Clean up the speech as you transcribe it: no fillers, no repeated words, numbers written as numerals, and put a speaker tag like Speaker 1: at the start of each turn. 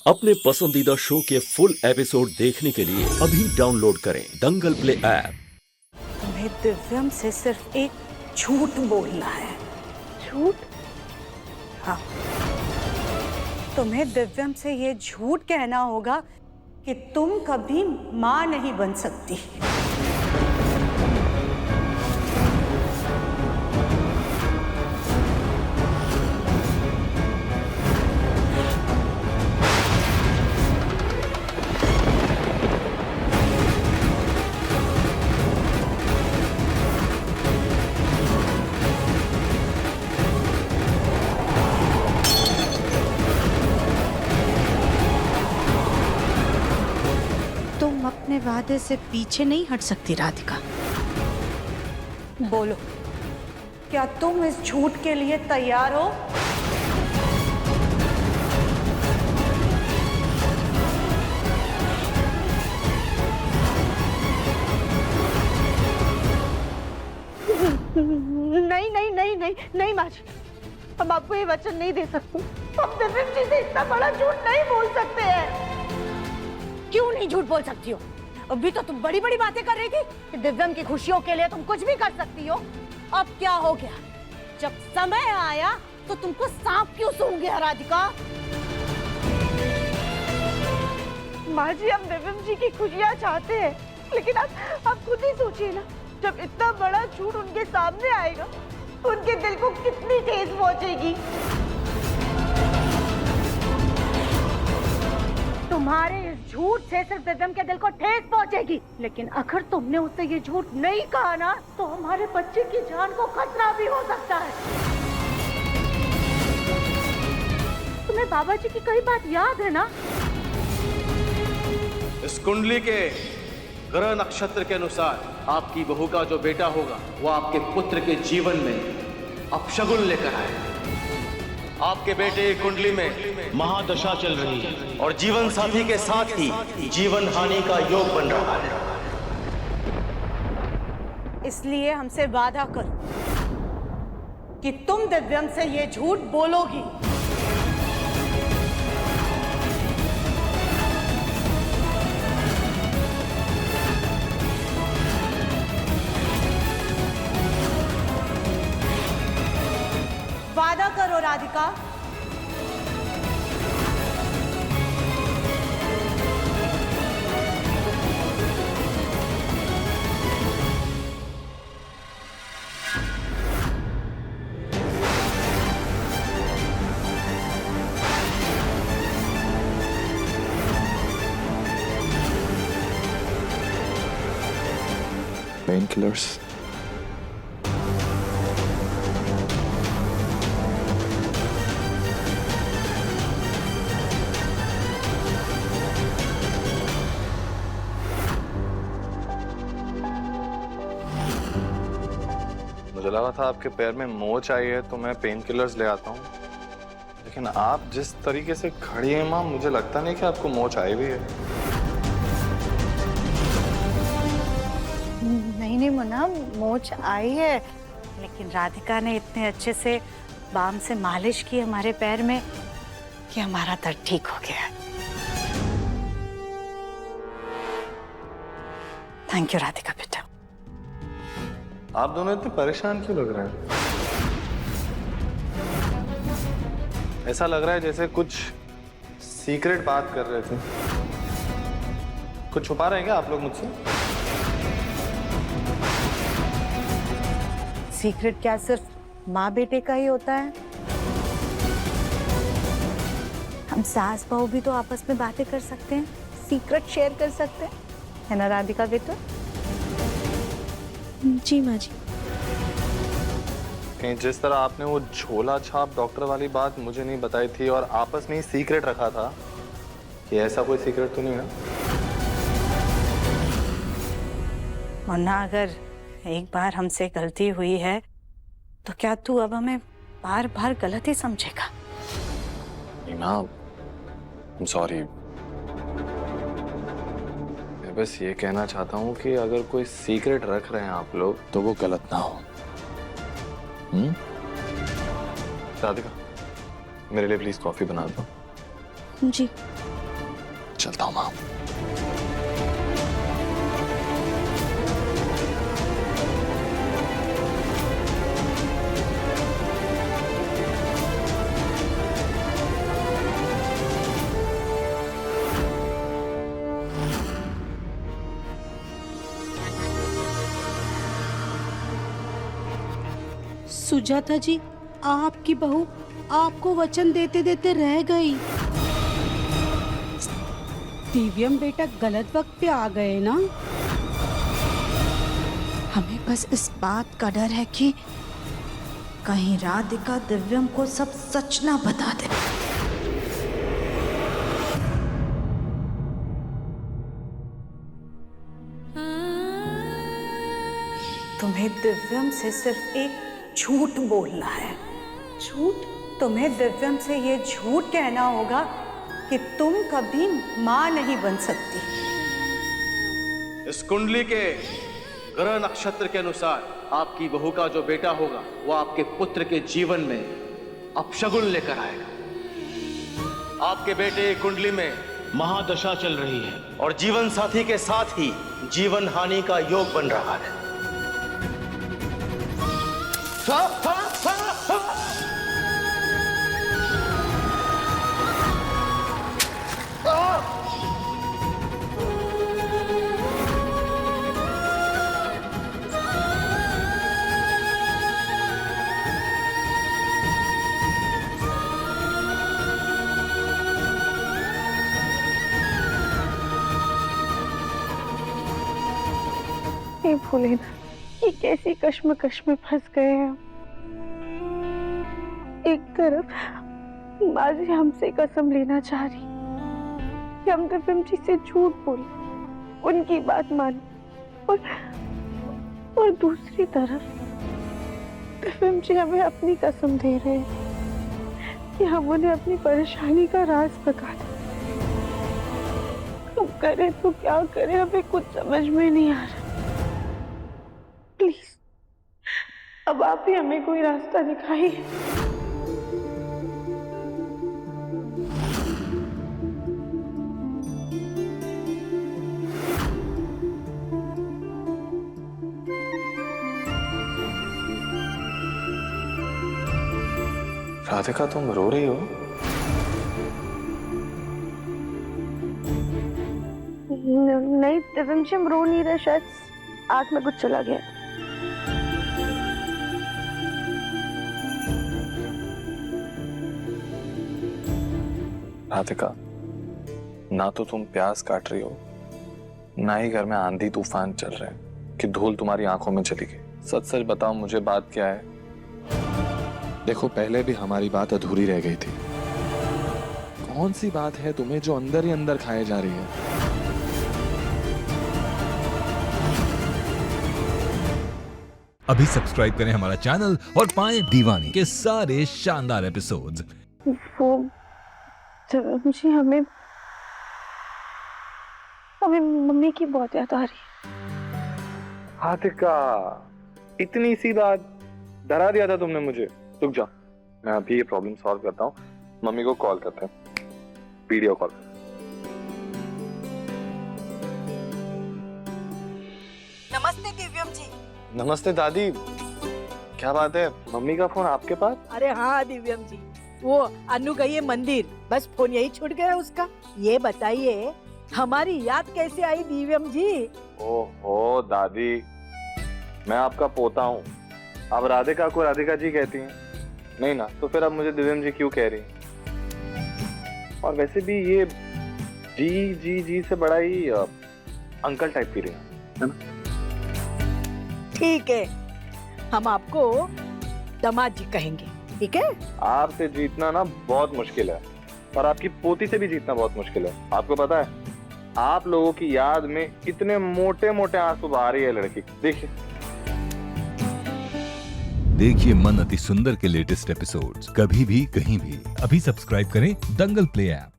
Speaker 1: अपने पसंदीदा शो के फुल एपिसोड देखने के लिए अभी डाउनलोड करें दंगल प्ले ऐप।
Speaker 2: तुम्हें दिव्यम से सिर्फ एक झूठ बोलना है।
Speaker 3: झूठ?
Speaker 2: हाँ, तुम्हें दिव्यम से ये झूठ कहना होगा कि तुम कभी मां नहीं बन सकती।
Speaker 3: तुम अपने वादे से पीछे नहीं हट सकती राधिका।
Speaker 2: बोलो, क्या तुम इस झूठ के लिए तैयार हो?
Speaker 3: नहीं नहीं नहीं नहीं नहीं माँ जी, हम आपको ये वचन नहीं दे सकते। हम दिव्यम जी से इतना बड़ा झूठ नहीं बोल सकते हैं।
Speaker 4: क्यों नहीं झूठ बोल सकती हो? अभी तो तुम बड़ी बड़ी बातें कर रही थी कि दिव्यम की खुशियों के लिए तुम कुछ भी कर सकती हो। अब क्या हो गया? जब समय आया तो तुमको सांप क्यों सूंघ गया राधिका?
Speaker 3: माँ जी, हम दिव्यम जी की खुशियाँ चाहते हैं, लेकिन आप खुद ही सोचिए ना, जब इतना बड़ा झूठ उनके सामने आएगा, उनके दिल को कितनी ठेस पहुंचेगी।
Speaker 4: तुम्हारे इस झूठ से सिर्फ दिव्यम के दिल को ठेस पहुंचेगी, लेकिन अगर तुमने उससे ये झूठ नहीं कहा ना, तो हमारे बच्चे की जान को खतरा भी हो सकता है। तुम्हें बाबा जी की कई बात याद है ना?
Speaker 5: इस कुंडली के ग्रह नक्षत्र के अनुसार आपकी बहू का जो बेटा होगा वो आपके पुत्र के जीवन में अपशगुन लेकर आएगा। आपके बेटे की कुंडली में महादशा चल रही है और जीवन साथी के साथ ही जीवन हानि का योग बन रहा है।
Speaker 2: इसलिए हमसे वादा करो कि तुम दिव्यम से ये झूठ बोलोगी। वादा करो राधिका।
Speaker 6: Painkillers. मुझे लगा था आपके पैर में मोच आई है तो मैं पेन किलर्स ले आता हूँ, लेकिन आप जिस तरीके से खड़ी हैं माँ, मुझे लगता नहीं कि आपको मोच आई भी है।
Speaker 2: नहीं मुन्ना, मोच आई है, लेकिन राधिका ने इतने अच्छे से बाम से मालिश की हमारे पैर में कि हमारा दर्द ठीक हो गया। थैंक यू राधिका बेटा।
Speaker 6: आप दोनों इतने परेशान क्यों लग रहे हैं? ऐसा लग रहा है जैसे कुछ सीक्रेट बात कर रहे थे। कुछ छुपा रहे हैं क्या आप लोग मुझसे?
Speaker 2: सीक्रेट क्या सिर्फ माँ बेटे का ही होता है? हम सास बहू भी तो आपस में बातें कर सकते हैं, सीक्रेट शेयर कर सकते हैं, है ना राधिका बेटा?
Speaker 3: जी माँ जी।
Speaker 6: कहीं जिस तरह आपने वो झोला छाप डॉक्टर वाली बात मुझे नहीं बताई थी और आपस में ही सीक्रेट रखा था, कि ऐसा कोई सीक्रेट तो नहीं है?
Speaker 2: मुन्ना, अगर एक बार हमसे गलती हुई है तो क्या तू अब हमें बार बार गलत ही समझेगा?
Speaker 6: I'm sorry। मैं बस ये कहना चाहता हूँ कि अगर कोई सीक्रेट रख रहे हैं आप लोग तो वो गलत ना हो। राधिका, मेरे लिए प्लीज कॉफी बना दो।
Speaker 3: जी।
Speaker 6: चलता हूँ माँ।
Speaker 4: सुजाता जी, आपकी बहू आपको वचन देते देते रह गई। दिव्यम बेटा गलत वक्त पे आ गए ना।
Speaker 2: हमें बस इस बात का डर है कि कहीं राधिका दिव्यम को सब सच ना बता दे। तुम्हें दिव्यम से सिर्फ एक झूठ बोलना है। झूठ? तुम्हें दिव्यम से ये झूठ कहना होगा कि तुम कभी मां नहीं बन सकती।
Speaker 5: इस कुंडली के ग्रह नक्षत्र के अनुसार आपकी बहू का जो बेटा होगा वो आपके पुत्र के जीवन में अपशगुन लेकर आएगा। आपके बेटे कुंडली में महादशा चल रही है और जीवन साथी के साथ ही जीवन हानि का योग बन रहा है।
Speaker 3: नहीं भूले ना कि कैसी कश्मकश में फंस गए हैं हम। एक तरफ माजी हमसे कसम लेना चाह रही कि हम दिव्यम जी से झूठ बोले, उनकी बात माने, और दूसरी तरफ दिव्यम जी हमें अपनी कसम दे रहे हैं कि हम उन्हें अपनी परेशानी का राज बता दें। हम करें तो क्या करें, हमें कुछ समझ में नहीं आ रहा। प्लीज अब आप ही हमें कोई रास्ता दिखाइए।
Speaker 6: राधिका, तुम रो रही हो?
Speaker 3: नहीं दिव्यम जी, हम रो नहीं रहे, शायद आंख में कुछ चला गया।
Speaker 6: राधिका, ना तो तुम प्यास काट रही हो, ना ही घर में आंधी तूफान चल रहे हैं कि धूल तुम्हारी आंखों में चली गई। सच सच बताओ मुझे, बात क्या है?
Speaker 7: देखो, पहले भी हमारी बात अधूरी रह गई थी। कौन सी बात है तुम्हें जो अंदर ही अंदर खाए जा रही है?
Speaker 8: अभी सब्सक्राइब करें हमारा चैनल और पाएं दीवानी के सारे शानदार एपिसोड्स।
Speaker 3: वो मुझे हमें मम्मी की बहुत याद आ रही है।
Speaker 6: राधिका, इतनी सी बात डरा दिया था तुमने मुझे। रुक जाओ, मैं अभी ये प्रॉब्लम सॉल्व करता हूँ। मम्मी को कॉल करते हैं, वीडियो कॉल।
Speaker 9: नमस्ते दिव्यम जी।
Speaker 6: नमस्ते दादी, क्या बात है, मम्मी का फोन आपके पास?
Speaker 9: अरे हाँ दिव्यम जी, वो अनु गई है मंदिर, बस फोन यही छूट गया उसका। ये बताइए हमारी याद कैसे आई दिव्यम जी?
Speaker 6: ओहो दादी, मैं आपका पोता हूँ, आप राधिका को राधिका जी कहती हैं नहीं ना, तो फिर अब मुझे दिव्यम जी क्यों कह रही हैं? और वैसे भी ये जी जी जी से बड़ा ही अंकल टाइप की रही है ना?
Speaker 9: ठीक है, हम आपको दामाद जी कहेंगे, ठीक है?
Speaker 6: आपसे जीतना ना बहुत मुश्किल है, और आपकी पोती से भी जीतना बहुत मुश्किल है। आपको पता है, आप लोगों की याद में इतने मोटे मोटे आंसू बहा रही है लड़की।
Speaker 8: देखिए मन अति सुंदर के लेटेस्ट एपिसोड्स कभी भी कहीं भी। अभी सब्सक्राइब करें दंगल प्ले ऐप।